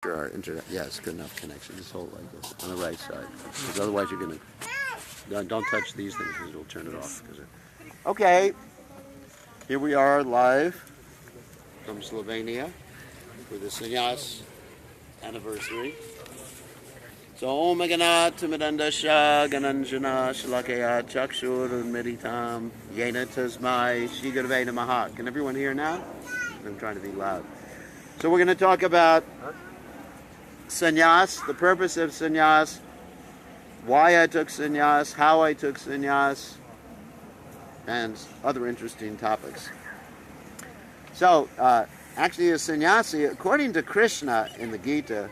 sure our internet, yes, good enough connection. Just hold it like this on the right side, because otherwise you're gonna don't touch these things because it'll turn it off. Okay, here we are live from Slovenia for the Sanyasa anniversary. So Om Ganat Timidandasha Gananjana Shalakaya Chakshur Meditam Yena Tasmai Shigurveda Maha. Can everyone hear now? I'm trying to be loud. So we're going to talk about sannyas, the purpose of sannyas, why I took sannyas, how I took sannyas, and other interesting topics. So, actually a sannyasi, according to Krishna in the Gita,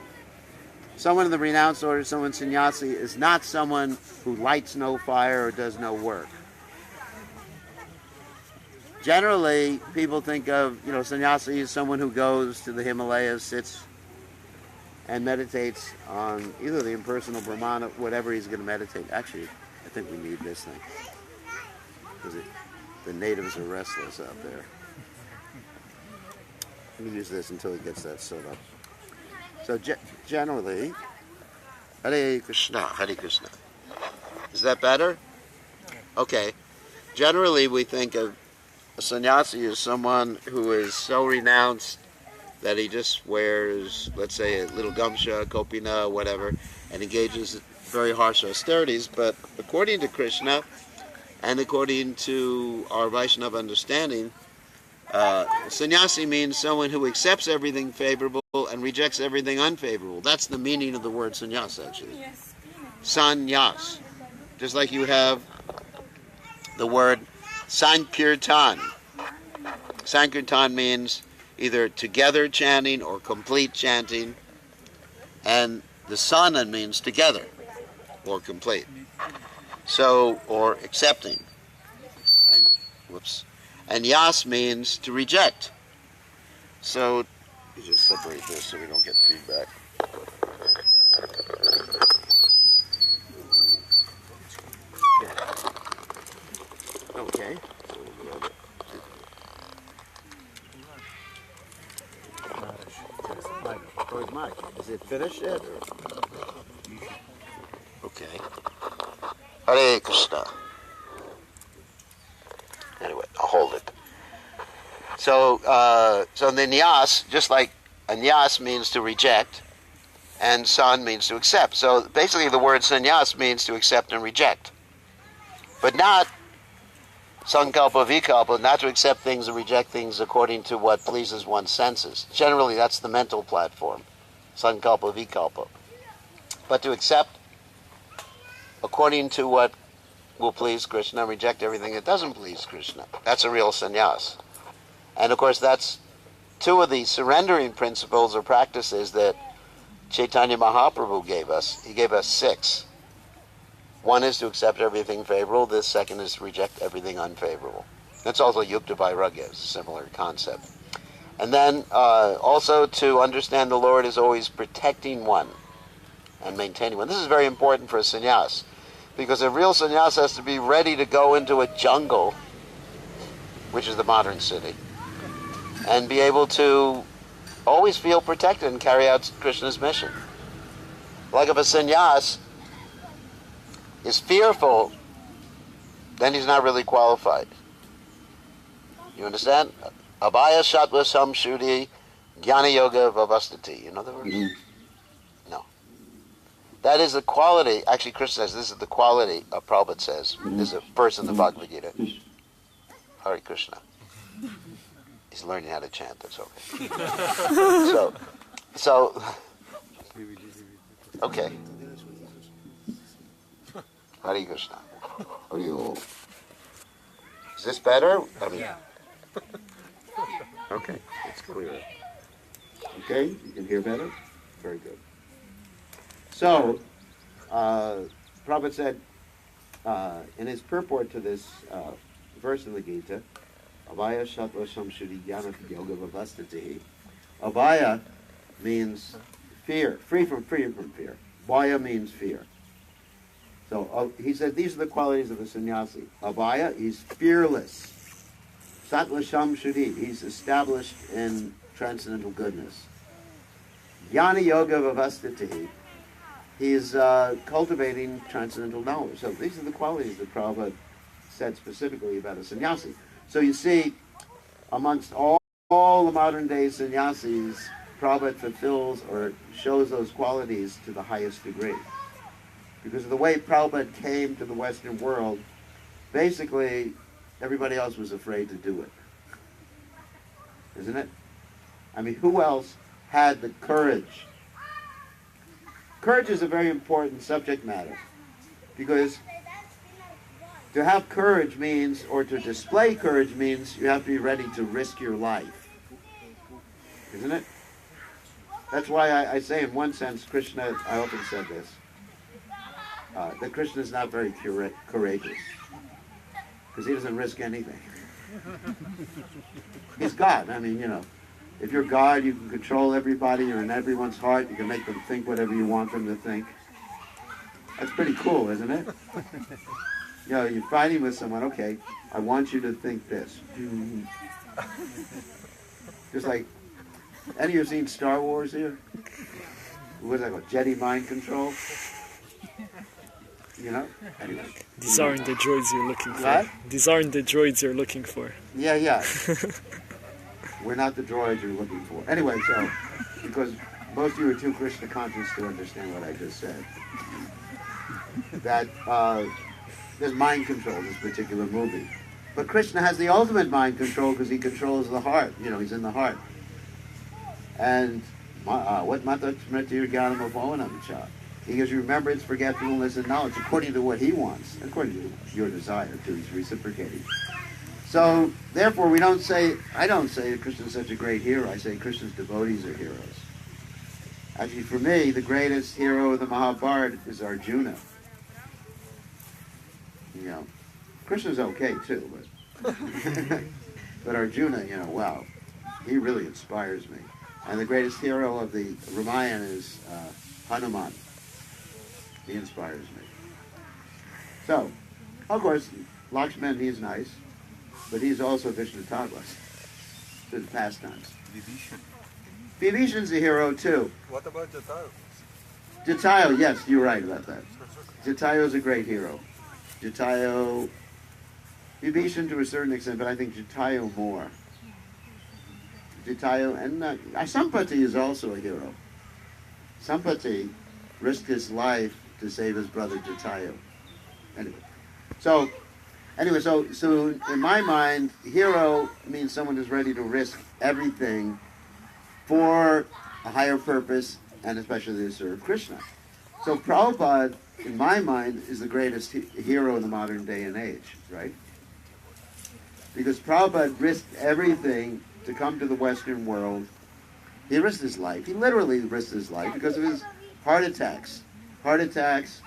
someone in the renounced order, someone sannyasi, is not someone who lights no fire or does no work. Generally, people think of, sannyasi as someone who goes to the Himalayas, sits and meditates on either the impersonal Brahmana, whatever he's going to meditate. Actually, I think we need this thing, because the natives are restless out there. Let me use this until he gets that set up. So generally, Hare Krishna, Hare Krishna. Is that better? Okay. Generally, we think of a sannyasi as someone who is so renounced that he just wears, let's say, a little gamsha, kopina, whatever, and engages in very harsh austerities. But according to Krishna, and according to our Vaishnava understanding, sannyasi means someone who accepts everything favorable and rejects everything unfavorable. That's the meaning of the word sannyas, actually. Yes. Sannyas. Just like you have the word sankirtan. Sankirtan means either together chanting or complete chanting, and the sana means together or complete. So, or accepting. And yas means to reject. So, you just separate this so we don't get feedback. Okay. Where's Mike? Is it finished yet? Okay. Hare Krishna. Anyway, I'll hold it. So the nyas, just like a nyas means to reject, and san means to accept. So basically the word sannyas means to accept and reject. But not sankalpa vikalpa, not to accept things and reject things according to what pleases one's senses. Generally that's the mental platform, sankalpa vikalpa. But to accept according to what will please Krishna and reject everything that doesn't please Krishna. That's a real sannyas. And of course that's two of the surrendering principles or practices that Chaitanya Mahaprabhu gave us. He gave us 6. One is to accept everything favorable. The second is to reject everything unfavorable. That's also Yukta Vairagya, a similar concept. And then also to understand the Lord is always protecting one and maintaining one. This is very important for a sannyas, because a real sannyas has to be ready to go into a jungle, which is the modern city, and be able to always feel protected and carry out Krishna's mission. Like if a sannyas is fearful, then he's not really qualified. You understand? Abhaya Sattva Samshuddhi Jnana Yoga Vavastati. You know the verse? Mm-hmm. No. That is the quality, actually Krishna says this is the quality, Prabhupada says, this is a verse in the Bhagavad Gita. Hare Krishna. He's learning how to chant, that's okay. So, okay. Hare Krishna. Is this better? Yeah. Okay, it's clear. Okay, you can hear better? Very good. So, Prabhupada said in his purport to this verse in the Gita, Abhaya Sattva Samshuddhi Jnana Yoga Vavastati. Abhaya means fear, free from fear. Bhaya means fear. So he said these are the qualities of a sannyasi. Abhaya, he's fearless. Sattva Samshuddhi, he's established in transcendental goodness. Jnana Yoga Vavastiti. He's cultivating transcendental knowledge. So these are the qualities that Prabhupada said specifically about a sannyasi. So you see, amongst all the modern day sannyasis, Prabhupada fulfills or shows those qualities to the highest degree. Because of the way Prabhupada came to the Western world, basically everybody else was afraid to do it. Isn't it? I mean, who else had the courage? Courage is a very important subject matter, because to have courage means, or to display courage means, you have to be ready to risk your life. Isn't it? That's why I say, in one sense, Krishna, I often said this, that Krishna is not very courageous, because he doesn't risk anything. He's God. I mean, you know, if you're God, you can control everybody. You're in everyone's heart. You can make them think whatever you want them to think. That's pretty cool, isn't it? You know, you're fighting with someone. Okay, I want you to think this. Just like, any of you seen Star Wars here? What is that called? Jedi mind control? You know? Anyway. These aren't the droids you're looking for. What? These aren't the droids you're looking for. Yeah. We're not the droids you're looking for. Anyway, so, because most of you are too Krishna conscious to understand what I just said. That there's mind control in this particular movie. But Krishna has the ultimate mind control because he controls the heart. You know, he's in the heart. And what mata smriti jnanam apavanam. He gives you remembrance, forgetfulness, and knowledge according to what he wants, according to your desire too. He's reciprocating. So, therefore, I don't say that Krishna's such a great hero. I say Krishna's devotees are heroes. Actually, for me, the greatest hero of the Mahabharata is Arjuna. You know, Krishna's okay too, but but Arjuna, you know, wow, he really inspires me. And the greatest hero of the Ramayana is Hanuman. He inspires me. So, of course, Lakshman, he's nice, but he's also Vishnu Tagwas to the pastimes. Vibhishan's a hero too. What about Jatayu? Jatayu, yes, you're right about that. Jatayu's a great hero. Jatayu, Vibhishan to a certain extent, but I think Jatayu more. Jatayu, and Sampati is also a hero. Sampati risked his life to save his brother Jatayu. So in my mind, hero means someone who's ready to risk everything for a higher purpose, and especially to serve Krishna. So Prabhupada, in my mind, is the greatest hero in the modern day and age, right? Because Prabhupada risked everything to come to the Western world. He risked his life. He literally risked his life because of his heart attacks. Heart attacks,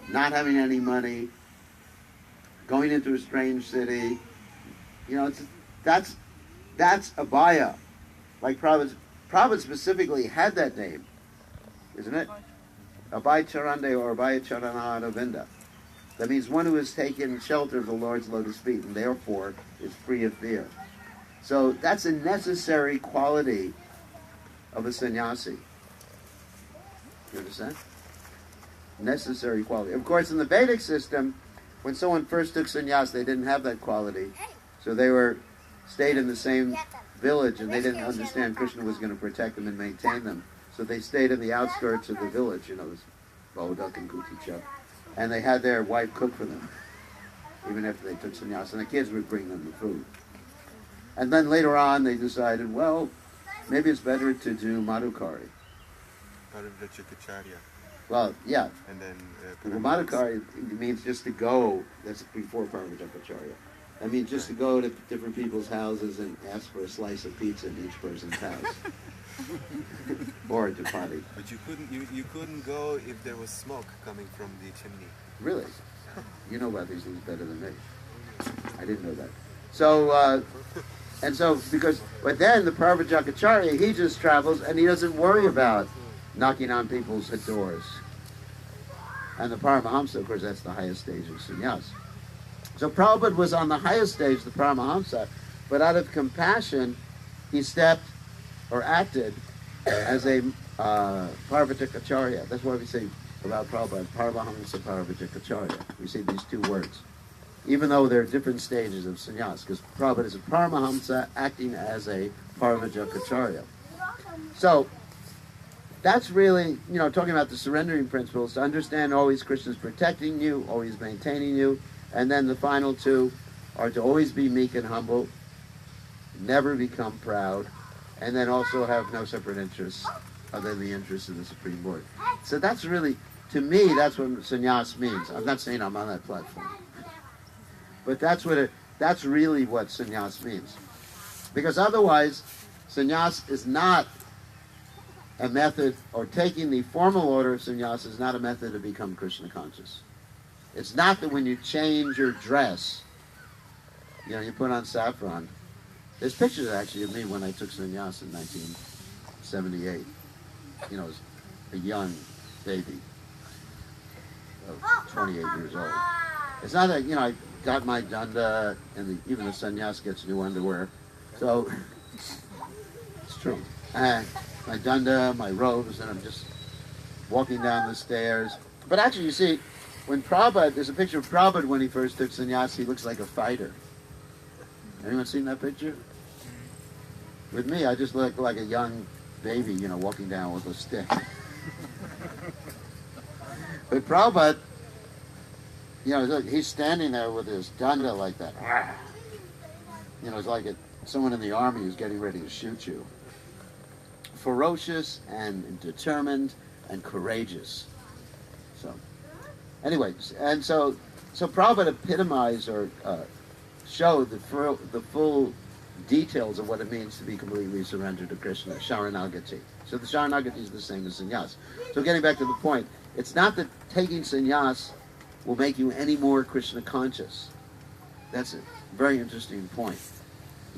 not having any money, going into a strange city. You know, that's Abhaya. Like Prabhupada specifically had that name, isn't it? Abhaya Charande or Abhaya Charanada Vinda. That means one who has taken shelter of the Lord's lotus feet and therefore is free of fear. So that's a necessary quality of a sannyasi. You understand? Necessary quality. Of course, in the Vedic system, when someone first took sannyas, they didn't have that quality. So they stayed in the same village, and they didn't understand Krishna was going to protect them and maintain them. So they stayed in the outskirts of the village, you know, Bodak and Kuticha. And they had their wife cook for them, even after they took sannyas. And the kids would bring them the food. And then later on, they decided, well, maybe it's better to do Madhukari. Paravrichakacharya. Well, yeah. And then Madhukari means just to go. That's before Paravrichakacharya. That means just to go to different people's houses and ask for a slice of pizza in each person's house. Or a chapati. But you couldn't go if there was smoke coming from the chimney. Really? You know about these things better than me. I didn't know that. So, but then the Parvajakacharya, he just travels and he doesn't worry about knocking on people's doors. And the Paramahamsa, of course, that's the highest stage of sannyas. So Prabhupada was on the highest stage, the Paramahamsa, but out of compassion, he stepped or acted as a Parvajikacharya. That's why we say about Prabhupada, Paramahamsa Parvajikacharya. We say these two words. Even though there are different stages of sannyas, because Prabhupada is a Paramahamsa acting as a Parvajikacharya. So, that's really, talking about the surrendering principles, to understand always Krishna's protecting you, always maintaining you, and then the final two are to always be meek and humble, never become proud, and then also have no separate interests other than the interests of the Supreme Lord. So that's really, to me, that's what sannyas means. I'm not saying I'm on that platform. But that's really what sannyas means. Because otherwise, sannyas is not a method, or taking the formal order of sannyas is not a method to become Krishna conscious. It's not that when you change your dress, you put on saffron. There's pictures actually of me when I took sannyas in 1978. As a young baby of 28 years old. It's not that, I got my danda, and even the sannyas gets new underwear. So, it's true. My danda, my robes, and I'm just walking down the stairs. But actually, you see, when Prabhupada, there's a picture of Prabhupada when he first took sannyas, he looks like a fighter. Anyone seen that picture? With me, I just look like a young baby, walking down with a stick. But Prabhupada, he's standing there with his danda like that. It's like someone in the army who's getting ready to shoot you. Ferocious and determined and courageous. So, anyways, and so Prabhupada epitomized or showed the full details of what it means to be completely surrendered to Krishna, Sharanagati. So the Sharanagati is the same as sannyas. So getting back to the point, it's not that taking sannyas will make you any more Krishna conscious. That's a very interesting point.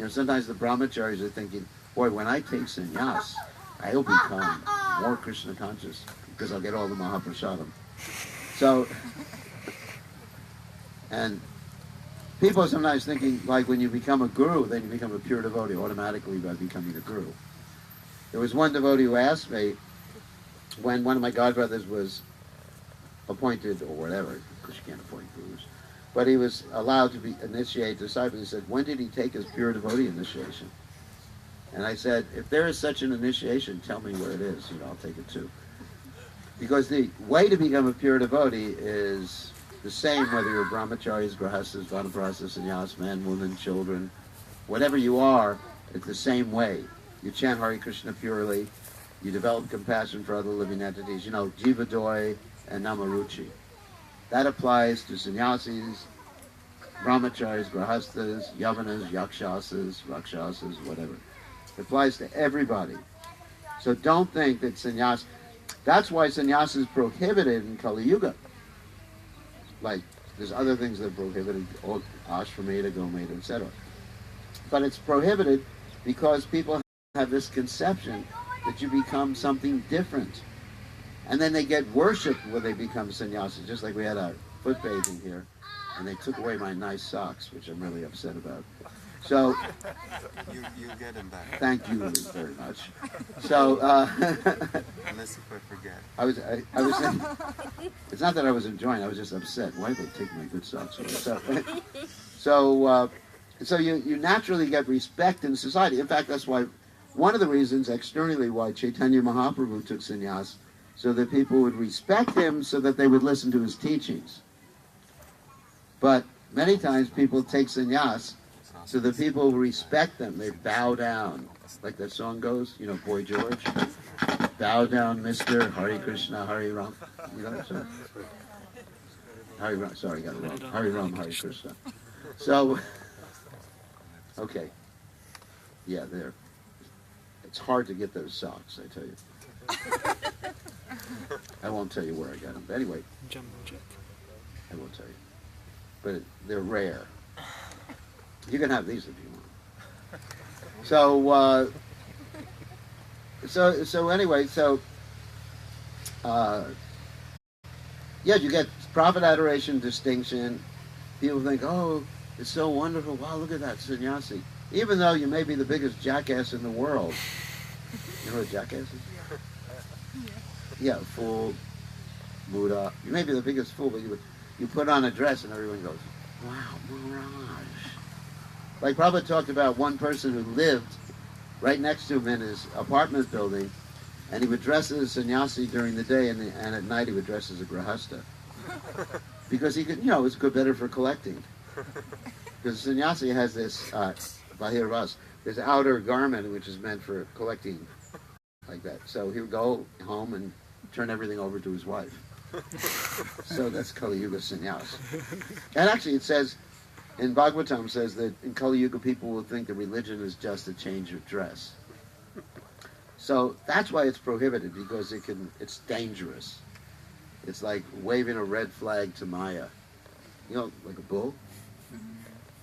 Sometimes the brahmacharis are thinking, boy, when I take sannyas, I'll become more Krishna conscious because I'll get all the Mahaprasadam. So, and people are sometimes thinking, like when you become a guru, then you become a pure devotee automatically by becoming a guru. There was one devotee who asked me, when one of my godbrothers was appointed, or whatever, because you can't appoint gurus, but he was allowed to initiate disciples. He said, when did he take his pure devotee initiation? And I said, if there is such an initiation, tell me where it is. I'll take it too. Because the way to become a pure devotee is the same whether you're brahmacharis, grahastas, vanaprasthas, sannyas, men, women, children, whatever you are, it's the same way. You chant Hare Krishna purely, you develop compassion for other living entities, jivadoy and namaruchi. That applies to sannyasis, brahmacharis, grahastas, yavanas, yakshasas, rakshasas, whatever. It applies to everybody. So don't think that sannyas, that's why sannyas is prohibited in Kali Yuga. Like, there's other things that are prohibited, ashvamedha, gomedha, etc. But it's prohibited because people have this conception that you become something different. And then they get worshipped when they become sannyasis, just like we had our foot bathing here, and they took away my nice socks, which I'm really upset about. So, you get them back. Thank you very much. So, Unless if I forget. I was saying, it's not that I was enjoying, I was just upset. Why did they take my good socks away? So you naturally get respect in society. In fact, that's why, one of the reasons externally why Chaitanya Mahaprabhu took sannyas, so that people would respect him, so that they would listen to his teachings. But many times people take sannyas so that people respect them. They bow down. Like that song goes, Boy George. Bow down, Mr. Hare Krishna, Hare Ram. You know that song? Hare Ram, sorry, I got it wrong. Hare Ram, Hare Krishna. So, okay. Yeah, there. It's hard to get those socks, I tell you. I won't tell you where I got them. But anyway, Jumbo jet. I won't tell you. But they're rare. You can have these if you want. So anyway, yeah, you get prophet adoration, distinction. People think, oh, it's so wonderful. Wow, look at that sannyasi. Even though you may be the biggest jackass in the world. You know what a jackass is? Yeah, fool, Buddha. You may be the biggest fool, but you put on a dress and everyone goes, wow, mirage. Like Prabhupada talked about one person who lived right next to him in his apartment building, and he would dress as a sannyasi during the day, and at night he would dress as a grahasta. Because he could, it was good, better for collecting. Because sannyasi has this, bahirvas, this outer garment which is meant for collecting, like that. So he would go home and turn everything over to his wife. So that's Kali Yuga sannyas. And actually it says, in Bhagavatam says that in Kali Yuga people will think that religion is just a change of dress. So that's why it's prohibited, because it's dangerous. It's like waving a red flag to Maya. Like a bull.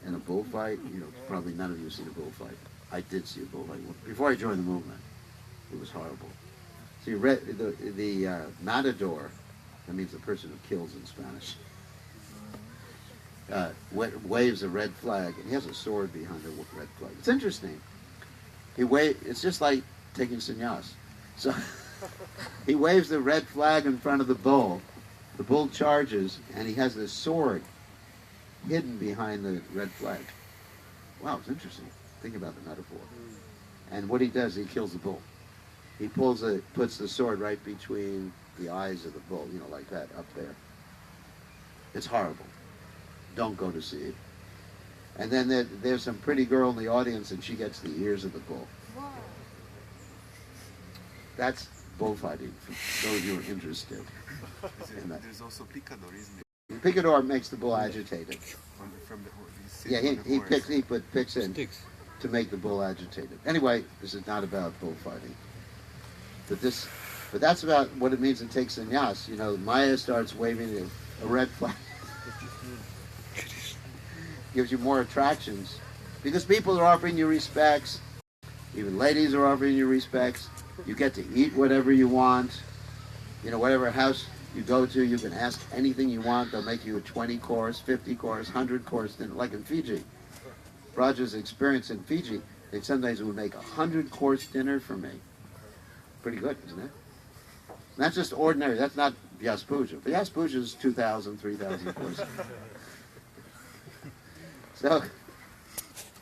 In a bullfight, probably none of you have seen a bullfight. I did see a bullfight before I joined the movement. It was horrible. So you read the matador, that means the person who kills in Spanish, waves a red flag, and he has a sword behind the red flag. It's interesting. It's just like taking sannyas. So he waves the red flag in front of the bull. The bull charges, and he has this sword hidden behind the red flag. Wow, it's interesting. Think about the metaphor. And what he does, he kills the bull. He puts the sword right between the eyes of the bull, like that, up there. It's horrible. Don't go to see it. And then there's some pretty girl in the audience, and she gets the ears of the bull. That's bullfighting, for those who are interested. There's also picador, isn't it? The picador makes the bull agitated. He picks in to make the bull agitated. Anyway, this is not about bullfighting. But that's about what it means to take sannyas. Maya starts waving a red flag. Gives you more attractions. Because people are offering you respects. Even ladies are offering you respects. You get to eat whatever you want. Whatever house you go to, you can ask anything you want. They'll make you a 20-course, 50-course, 100-course dinner, like in Fiji. Raja's experience in Fiji, they sometimes would make a 100-course dinner for me. Pretty good, isn't it? And that's just ordinary. That's not Vyas Puja. Vyas Puja is 2,000, 3,000 courses. So,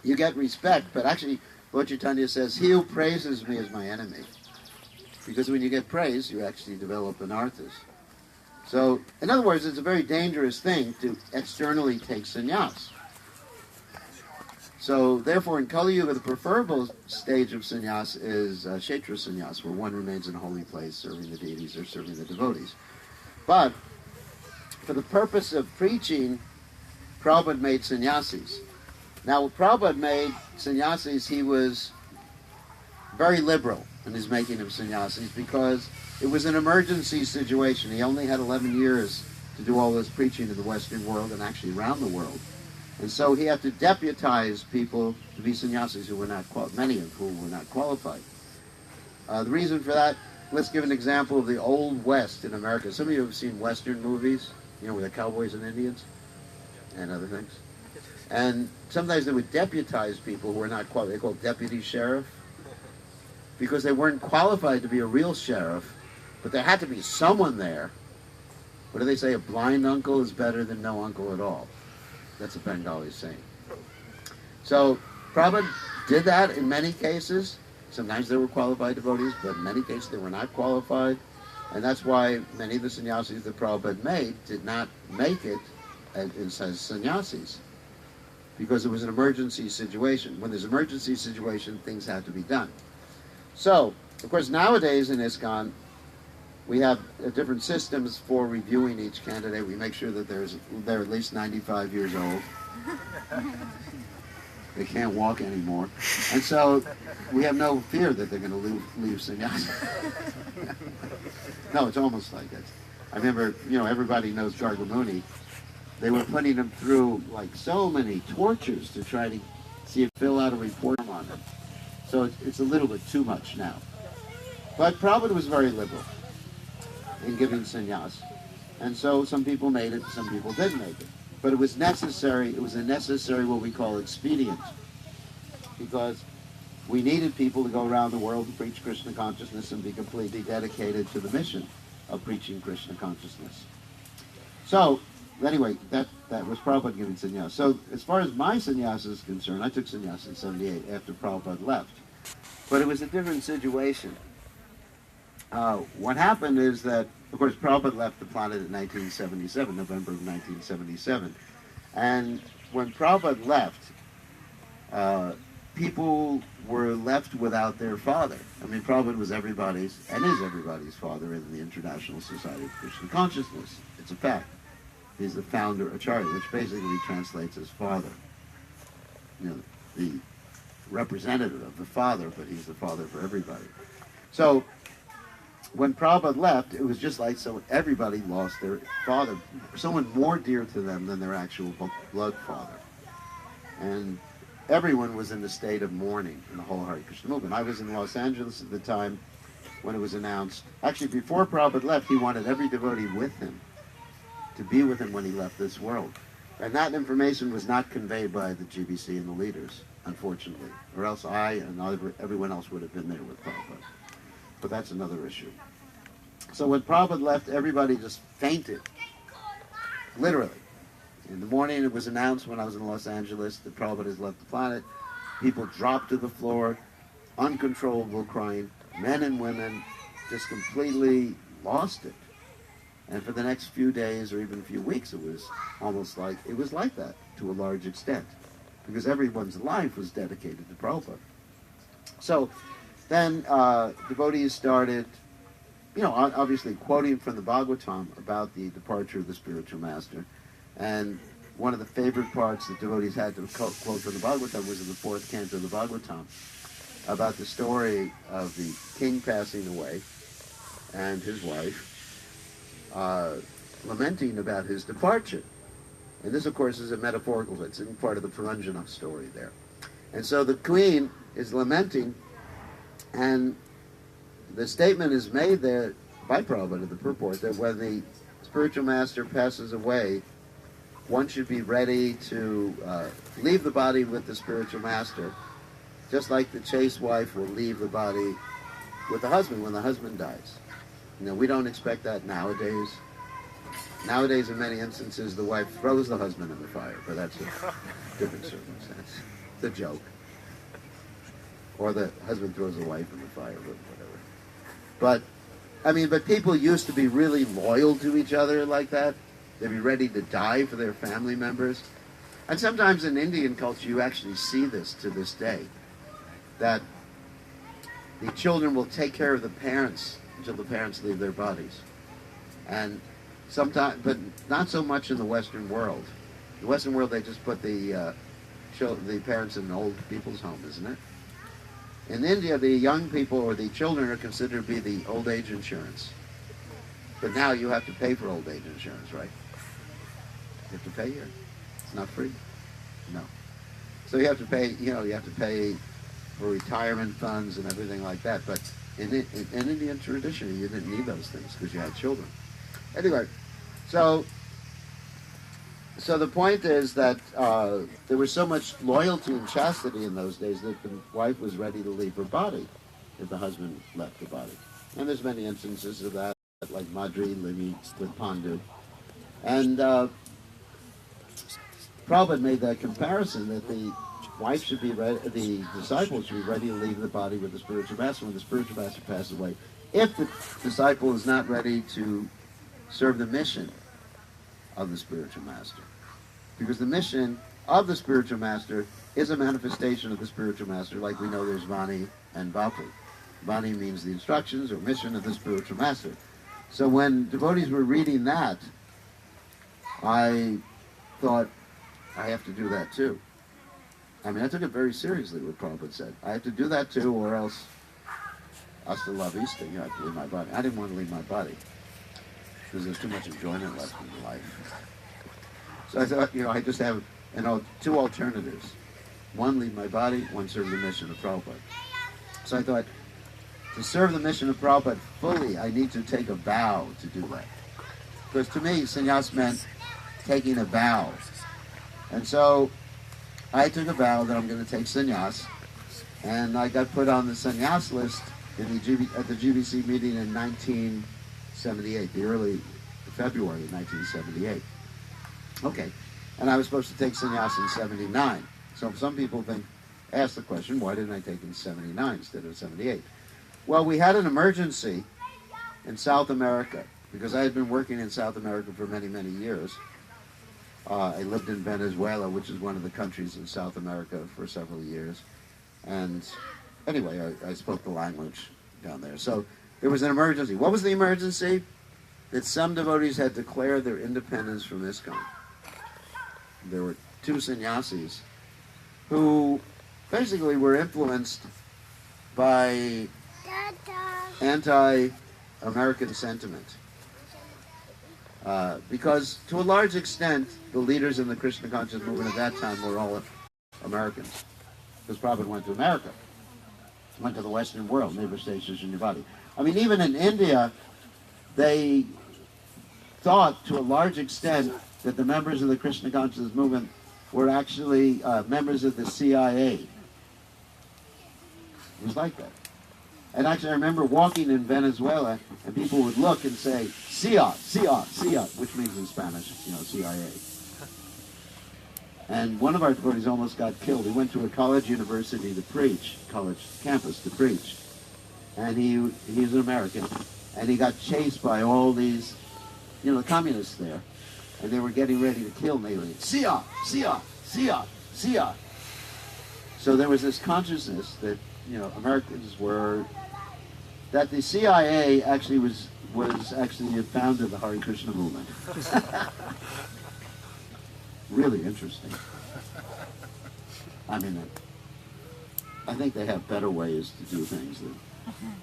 you get respect, but actually, Lord Chaitanya says, he who praises me is my enemy. Because when you get praise, you actually develop an artist. So, in other words, it's a very dangerous thing to externally take sannyas. So, therefore, in Kali Yuga, the preferable stage of sannyas is kshetra sannyas, where one remains in a holy place, serving the deities or serving the devotees. But, for the purpose of preaching, Prabhupada made sannyasis. Now, when Prabhupada made sannyasis, he was very liberal in his making of sannyasis because it was an emergency situation. He only had 11 years to do all this preaching in the Western world and actually around the world. And so he had to deputize people to be sannyasis who were not many of whom were not qualified. The reason for that, let's give an example of the Old West in America. Some of you have seen Western movies, with the cowboys and Indians and other things. And sometimes they would deputize people who were not qualified. They're called deputy sheriff because they weren't qualified to be a real sheriff, but there had to be someone there. What do they say? A blind uncle is better than no uncle at all. That's a Bengali saying. So Prabhupada did that in many cases. Sometimes they were qualified devotees, but in many cases they were not qualified. And that's why many of the sannyasis that Prabhupada made did not make it as sannyasis. Because it was an emergency situation. When there's an emergency situation, things have to be done. So, of course, nowadays in ISKCON, we have different systems for reviewing each candidate. We make sure that they're at least 95 years old. They can't walk anymore. And so we have no fear that they're going to leave sannyasa. No, it's almost like it. I remember, everybody knows Gargamuni. They were putting him through like so many tortures to try to see if fill out a report on him. So it's a little bit too much now. But Prabhupada was very liberal in giving sannyas. And so some people made it, some people didn't make it. But it was necessary, it was a necessary what we call expedient. Because we needed people to go around the world and preach Krishna consciousness and be completely dedicated to the mission. of preaching Krishna consciousness. So, anyway, that was Prabhupada giving sannyas. So, as far as my sannyas is concerned, I took sannyas in 78 after Prabhupada left. But it was a different situation. What happened is that, of course, Prabhupada left the planet in 1977, November of 1977. And when Prabhupada left, people were left without their father. I mean, Prabhupada was everybody's, and is everybody's father in the International Society of Krishna Consciousness. It's a fact. He's the founder, Acharya, which basically translates as father. You know, the representative of the father, but he's the father for everybody. So, when Prabhupada left, it was just like so everybody lost their father, someone more dear to them than their actual blood father. And everyone was in a state of mourning in the whole Hare Krishna movement. I was in Los Angeles at the time when it was announced. Actually, before Prabhupada left, he wanted every devotee with him, to be with him when he left this world. And that information was not conveyed by the GBC and the leaders, unfortunately, or else I and everyone else would have been there with Prabhupada. But that's another issue. So when Prabhupada left, everybody just fainted, literally. In the morning, it was announced when I was in Los Angeles that Prabhupada has left the planet. People dropped to the floor, uncontrollable crying. Men and women just completely lost it. And for the next few days or even a few weeks, it was almost like, it was like that to a large extent. Because everyone's life was dedicated to Prabhupada. So then devotees started, you know, obviously quoting from the Bhagavatam about the departure of the spiritual master. And one of the favorite parts that devotees had to quote from the Bhagavatam was in the fourth canto of the Bhagavatam, about the story of the king passing away and his wife lamenting about his departure. And this, of course, is a metaphorical, it's in part of the Puranjana story there. And so the queen is lamenting, and the statement is made there by Prabhupada in the purport that when the spiritual master passes away, one should be ready to leave the body with the spiritual master, just like the chaste wife will leave the body with the husband when the husband dies. You know, we don't expect that nowadays. Nowadays, in many instances, the wife throws the husband in the fire, but that's a different circumstance. It's a joke. Or the husband throws the wife in the fire, or whatever. But, I mean, but people used to be really loyal to each other like that. They'd be ready to die for their family members. And sometimes in Indian culture, you actually see this to this day, that the children will take care of the parents until the parents leave their bodies. And sometimes, but not so much in the Western world. In the Western world, they just put the parents in an old people's home, isn't it? In India, the young people or the children are considered to be the old age insurance. But now you have to pay for old age insurance, right? You have to pay here. It's not free. No. So you have to pay, you know, you have to pay for retirement funds and everything like that. But in Indian tradition, you didn't need those things because you had children. Anyway, so the point is that there was so much loyalty and chastity in those days that the wife was ready to leave her body if the husband left the body. And there's many instances of that, like Madri living with Pandu. And Prabhupada made that comparison that the wife should be ready, the disciple should be ready to leave the body with the spiritual master when the spiritual master passes away. If the disciple is not ready to serve the mission of the spiritual master. Because the mission of the spiritual master is a manifestation of the spiritual master, like we know there's Vani and Bapu. Vani means the instructions or mission of the spiritual master. So when devotees were reading that, I thought, I have to do that too. I mean, I took it very seriously what Prabhupada said. I have to do that too, or else hasta la vista, you know, I have to leave my body. I didn't want to leave my body because there's too much enjoyment left in life. So I thought, you know, I just have, you know, two alternatives. One, leave my body, one, serve the mission of Prabhupada. So I thought, to serve the mission of Prabhupada fully, I need to take a vow to do that. Because to me, sannyas meant taking a vow. And so I took a vow that I'm going to take sannyas, and I got put on the sannyas list in at the GBC meeting in 19 78, the early February of 1978. Okay, and I was supposed to take sannyas in 79. So some people ask the question, why didn't I take it in 79 instead of 78? Well, we had an emergency in South America, because I had been working in South America for many, many years. I lived in Venezuela, which is one of the countries in South America, for several years. And anyway, I spoke the language down there. So there was an emergency. What was the emergency? That some devotees had declared their independence from ISKCON. There were two sannyasis who basically were influenced by anti-American sentiment. Because to a large extent, the leaders in the Krishna conscious movement at that time were all Americans. Because Prabhupada went to America, went to the Western world, never stayed Shunyavadi. I mean, even in India, they thought to a large extent that the members of the Krishna consciousness movement were actually members of the CIA. It was like that. And actually, I remember walking in Venezuela, and people would look and say, CIA, CIA, CIA, which means in Spanish, CIA. And one of our devotees almost got killed. He went to a college university to preach, college campus to preach. And he was an American. And he got chased by all these, the communists there. And they were getting ready to kill him. They were like, CIA, CIA, CIA, CIA. So there was this consciousness that, Americans were, that the CIA actually was actually the founder of the Hare Krishna movement. Really interesting. I mean, I think they have better ways to do things than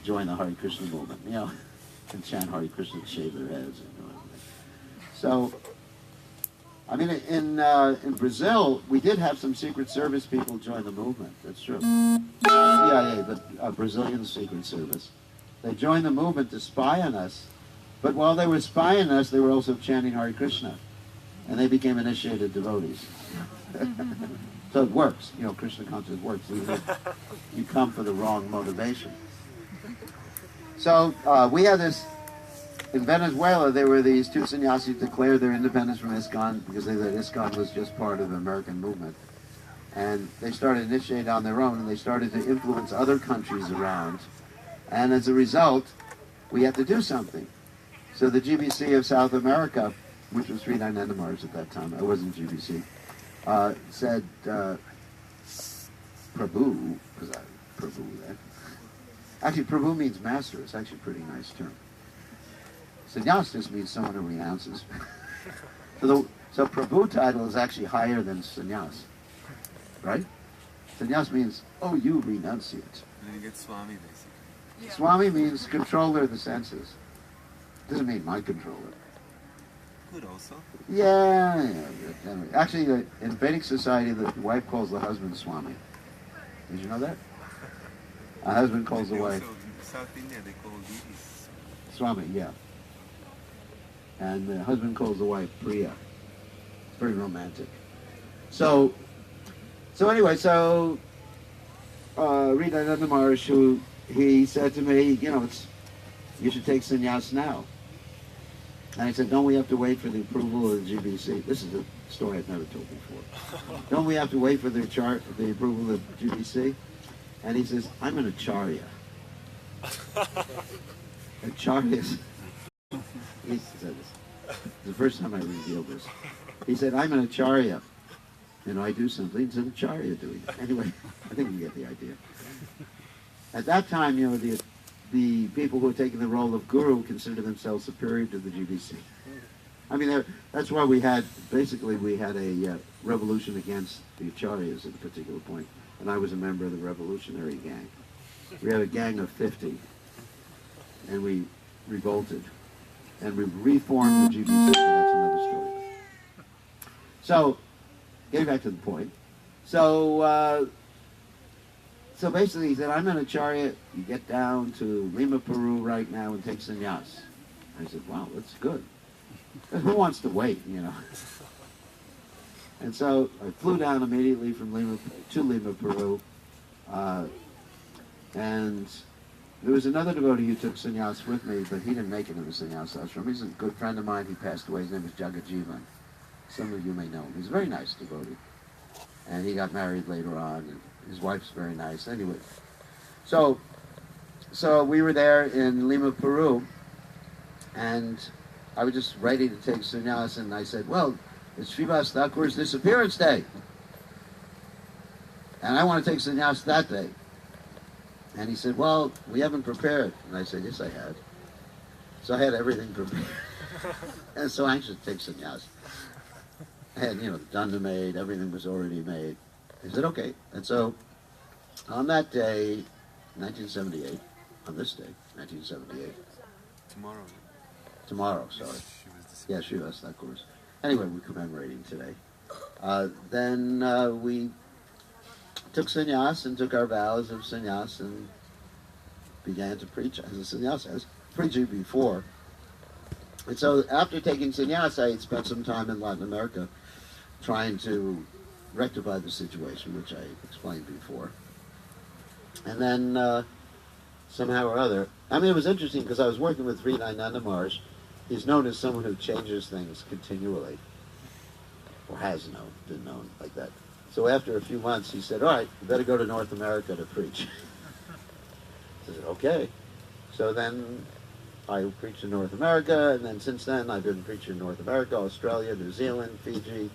join the Hare Krishna movement, and chant Hare Krishna and shave their heads. So, I mean, in Brazil, we did have some Secret Service people join the movement. That's true. CIA, but Brazilian Secret Service. They joined the movement to spy on us, but while they were spying on us, they were also chanting Hare Krishna, and they became initiated devotees. So it works, Krishna consciousness works, even if you come for the wrong motivation. So we had this, in Venezuela, there were these two sannyasis who declared their independence from ISKCON because they thought ISKCON was just part of the American movement. And they started initiating on their own, and they started to influence other countries around. And as a result, we had to do something. So the GBC of South America, which was Sri Nandamars at that time, I wasn't GBC, said, Prabhu, because Prabhu, actually Prabhu means master. It's actually a pretty nice term. Sannyas just means someone who renounces. So Prabhu title is actually higher than sannyas, right? Sannyas means, oh, you renunciate. And then you get Swami, basically. Yeah. Swami means controller of the senses. Doesn't mean my controller. Good also. Yeah. Actually, in Vedic society, the wife calls the husband Swami. Did you know that? A husband calls the wife. Also, in South India, they call deities Swami, yeah. And the husband calls the wife Priya. It's very romantic. So anyway, Rita Nandamarish, he said to me, you should take sannyas now. And I said, don't we have to wait for the approval of the GBC? This is a story I've never told before. Don't we have to wait for the approval of the GBC? And he says, I'm an acharya. Acharyas. He said this. The first time I revealed this. He said, I'm an acharya. I do something. He said, acharya doing. Anyway, I think you get the idea. At that time, the people who were taking the role of guru considered themselves superior to the GBC. I mean, that's why we had a revolution against the acharyas at a particular point, and I was a member of the revolutionary gang. We had a gang of 50, and we revolted, and we reformed the GBC, but that's another story. So, getting back to the point, so basically, he said, I'm an acharya. You get down to Lima, Peru right now and take sannyas. I said, wow, that's good. Who wants to wait, And so I flew down immediately from Lima to Peru. And there was another devotee who took sannyas with me, but he didn't make it in the sannyas ashram. He's a good friend of mine. He passed away. His name was Jagajivan. Some of you may know him. He's a very nice devotee. And he got married later on, and his wife's very nice. Anyway, so we were there in Lima, Peru, and I was just ready to take sannyas, and I said, well, it's Srivas Thakur's disappearance day, and I want to take sannyas that day. And he said, well, we haven't prepared. And I said, yes, I had. So I had everything prepared. And so anxious to take sannyas. I had, the danda made, everything was already made. He said, okay. And so on that day, 1978, on this day, 1978. Tomorrow, sorry. Yeah, Srivas Thakur's. Anyway, we're commemorating today. Then we took sannyas and took our vows of sannyas and began to preach as a sannyas. I was preaching before. And so after taking sannyas, I had spent some time in Latin America trying to rectify the situation, which I explained before. And then somehow or other, it was interesting because I was working with Srinanda Maharaj. He's known as someone who changes things continually, or has been known like that. So after a few months, he said, all right, you better go to North America to preach. I said, okay. So then I preached in North America, and then since then I've been preaching in North America, Australia, New Zealand, Fiji,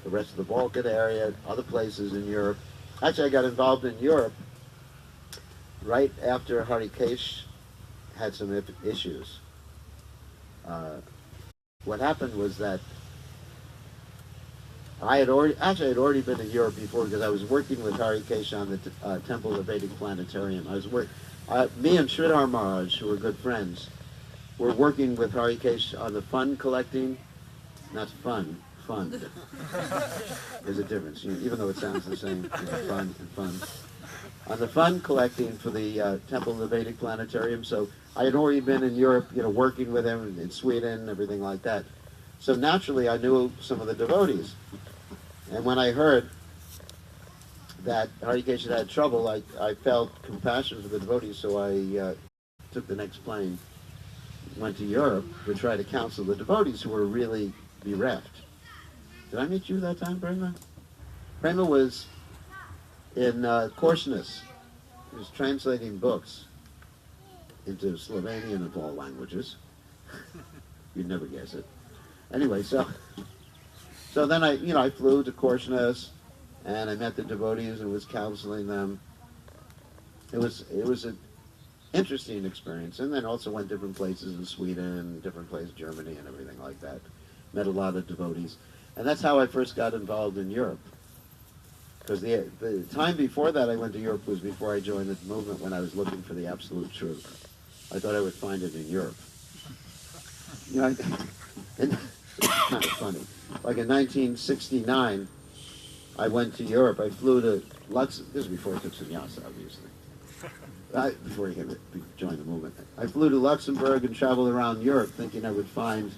the rest of the Balkan area, other places in Europe. Actually, I got involved in Europe right after Harikesh had some issues. What happened was that I had already been in Europe before because I was working with Harikesh on the Temple of the Vedic Planetarium. Me and Sridhar Maharaj, who were good friends, were working with Harikesh on the fund collecting, not fund. There's a difference, even though it sounds the same, fund and fund. On the fund collecting for the Temple of the Vedic Planetarium. So I had already been in Europe, working with him in Sweden, everything like that. So naturally, I knew some of the devotees. And when I heard that Harikesh had trouble, I felt compassion for the devotees, so I took the next plane, went to Europe to try to counsel the devotees who were really bereft. Did I meet you that time, Prema? Prema was in Korsnäs. He was translating books into Slovenian and all languages. You'd never guess it. Anyway, so then I flew to Korsnäs, and I met the devotees and was counseling them. It was an interesting experience, and then also went different places in Sweden, different places, Germany, and everything like that. Met a lot of devotees, and that's how I first got involved in Europe. Because the time before that I went to Europe was before I joined the movement, when I was looking for the absolute truth. I thought I would find it in Europe. It's kind of funny. Like in 1969, I went to Europe. I flew to Luxembourg. This is before I took sannyasa, obviously. Before he joined the movement. I flew to Luxembourg and traveled around Europe thinking I would find,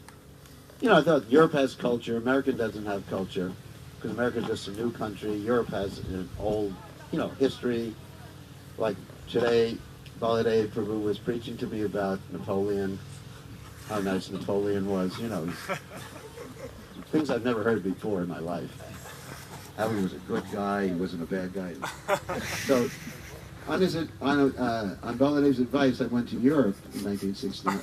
I thought Europe has culture, America doesn't have culture, because America's just a new country. Europe has an old, history. Like today, Baladev Prabhu was preaching to me about Napoleon, how nice Napoleon was, things I've never heard before in my life. How he was a good guy, he wasn't a bad guy. So, on Baladev's advice, I went to Europe in 1969.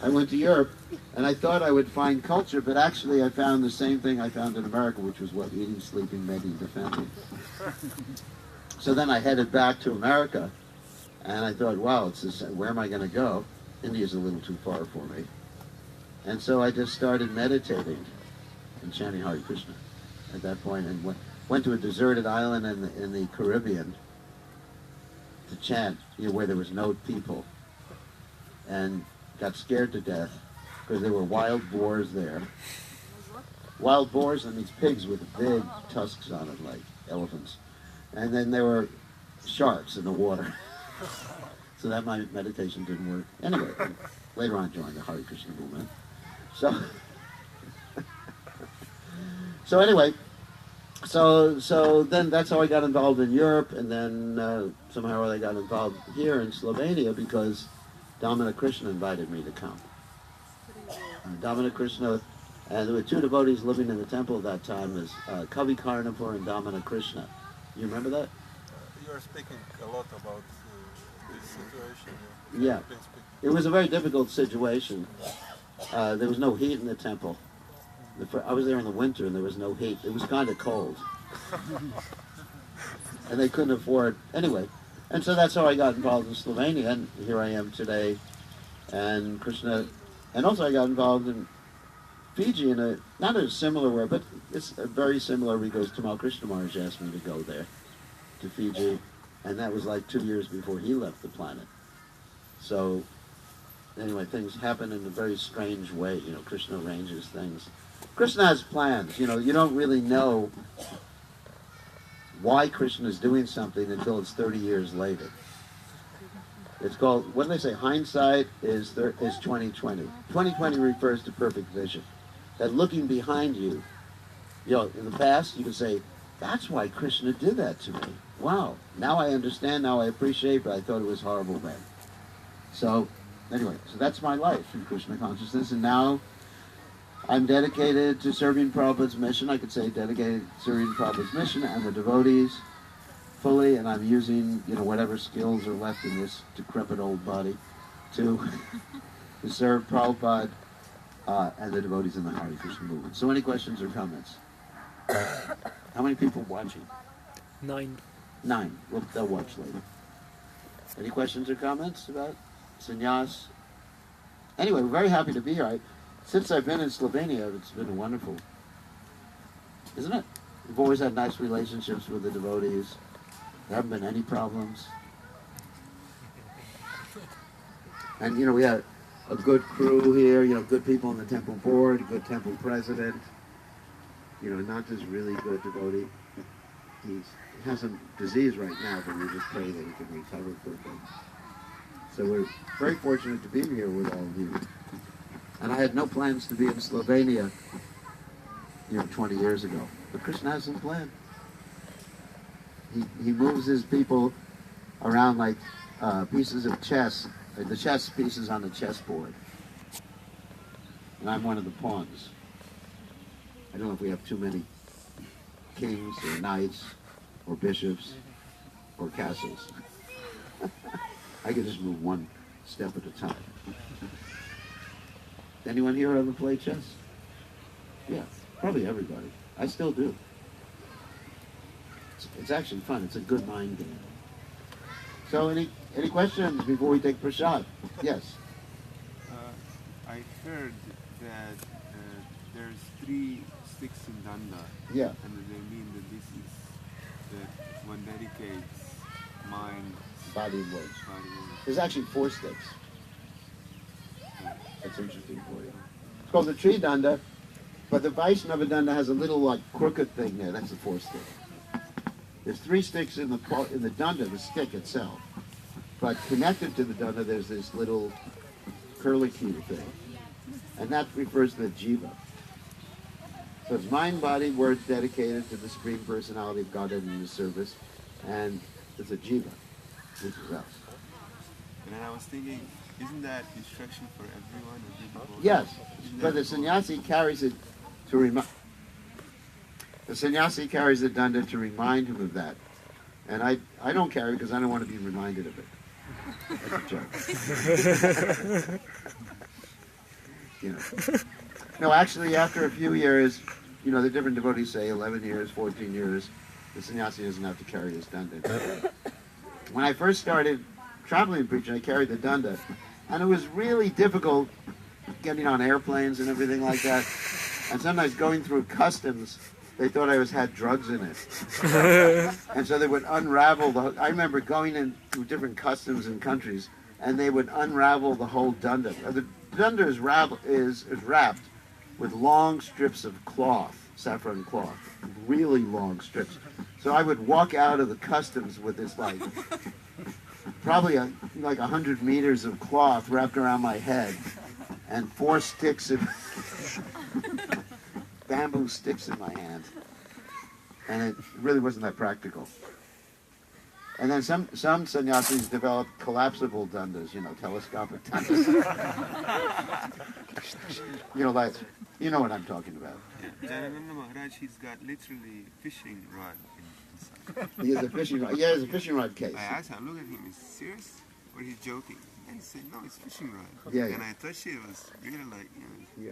I went to Europe, and I thought I would find culture, but actually I found the same thing I found in America, which was what? Eating, sleeping, making, defending. So then I headed back to America, and I thought, wow, where am I going to go? India's a little too far for me. And so I just started meditating and chanting Hare Krishna at that point, and went to a deserted island in the Caribbean to chant, where there was no people, and got scared to death because there were wild boars there. Wild boars and these pigs with big tusks on it, like elephants. And then there were sharks in the water. So that my meditation didn't work. Anyway, later on I joined the Hare Krishna movement. So anyway, So then that's how I got involved in Europe, and then somehow I got involved here in Slovenia because Dominic Krishna invited me to come. Dominic Krishna, and there were two devotees living in the temple at that time, is Kavi Karnapur and Dominic Krishna. You remember that? You are speaking a lot about this situation. Yeah. It was a very difficult situation. There was no heat in the temple. I was there in the winter and there was no heat. It was kind of cold. And they couldn't afford, anyway. And so that's how I got involved in Slovenia, and here I am today. And Krishna, and also I got involved in Fiji in a, not a similar way, but it's a very similar because Tamal Krishna Maharaj asked me to go there, to Fiji. And that was like 2 years before he left the planet. So, anyway, things happen in a very strange way. You know, Krishna arranges things. Krishna has plans. You know, you don't really know why Krishna is doing something until it's 30 years later. It's called, what do they say? Hindsight is 2020. 2020 refers to perfect vision. That looking behind you, you know, in the past, you can say, that's why Krishna did that to me. Wow, now I understand, now I appreciate, but I thought it was horrible then. So, anyway, so that's my life in Krishna consciousness, and now I'm dedicated to serving Prabhupada's mission. I could say dedicated to serving Prabhupada's mission and the devotees fully, and I'm using, you know, whatever skills are left in this decrepit old body to serve Prabhupada and the devotees in the Hare Krishna movement. So any questions or comments? How many people watching? 9. 9. Well, they'll watch later. Any questions or comments about sannyas? Anyway, we're very happy to be here. Since I've been in Slovenia, it's been wonderful. Isn't it? We've always had nice relationships with the devotees. There haven't been any problems. And, you know, we had a good crew here, you know, good people on the temple board, a good temple president. You know, not just really good devotee. He has some disease right now, but we just pray that he can recover quickly. So we're very fortunate to be here with all of you. And I had no plans to be in Slovenia, you know, 20 years ago. But Krishna has some plan. He moves his people around like pieces of chess, like the chess pieces on the chessboard. And I'm one of the pawns. I don't know if we have too many kings or knights or bishops or castles. I can just move one step at a time. Anyone here ever play chess? Yeah, probably everybody. I still do. It's actually fun. It's a good mind game. So any questions before we take prasad? Yes. I heard that there's 3 sticks in danda. Yeah. And they mean that this is that one dedicates mind, Body and words. body, and There's actually 4 sticks. That's interesting for you. It's called the tree danda, but the Vaishnava danda has a little like crooked thing there. That's the 4th stick. There's 3 sticks in the danda, the stick itself. But connected to the danda, there's this little curlicue thing. And that refers to the jiva. So it's mind, body, words dedicated to the Supreme Personality of Godhead in His service. And it's a jiva, which is us. then I was thinking, isn't that instruction for everyone? Yes, Isn't but the that- sannyasi carries it to remind. The sannyasi carries the danda to remind him of that. And I don't carry it because I don't want to be reminded of it. That's a joke. You know. No, actually, after a few years, you know, the different devotees say 11 years, 14 years, the sannyasi doesn't have to carry his danda. When I first started traveling preaching, I carried the danda. And it was really difficult getting on airplanes and everything like that. And sometimes going through customs, they thought I had drugs in it. And so they would unravel I remember going in through different customs and countries, and they would unravel the whole danda. The danda is wrapped with long strips of cloth, saffron cloth, really long strips. So I would walk out of the customs with this like, probably like 100 meters of cloth wrapped around my head, and 4 sticks of bamboo sticks in my hand. And it really wasn't that practical. And then some sannyasis developed collapsible dandas, telescopic dandas. Like, you know what I'm talking about. Yeah. Janananda Maharaj, he's got literally fishing rod inside. He has a fishing rod. Yeah, he has a fishing rod case. I asked him, look at him, is he serious or he's joking? And he said, no, it's fishing rod. Yeah, And I touched it, it was really like, Yeah.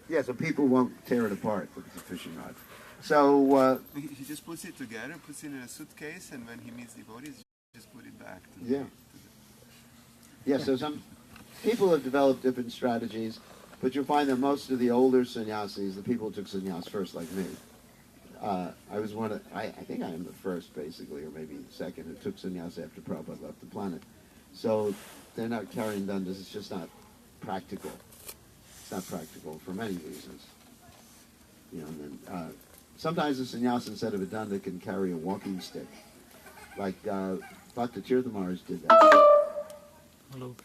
Yeah, so people won't tear it apart if it's a fishing rod. So, he just puts it together, puts it in a suitcase, and when he meets devotees, he just put it back. Yeah, so some people have developed different strategies, but you'll find that most of the older sannyasis, the people who took sannyas first, like me, I was one of, I think I am the first, basically, or maybe the second, who took sannyas after Prabhupada left the planet. So they're not carrying dandas, it's just not practical. It's not practical for many reasons. And then, sometimes a sannyas, instead of a danda, can carry a walking stick. Like Bhakta Tirtha Maharaj did that. Hello.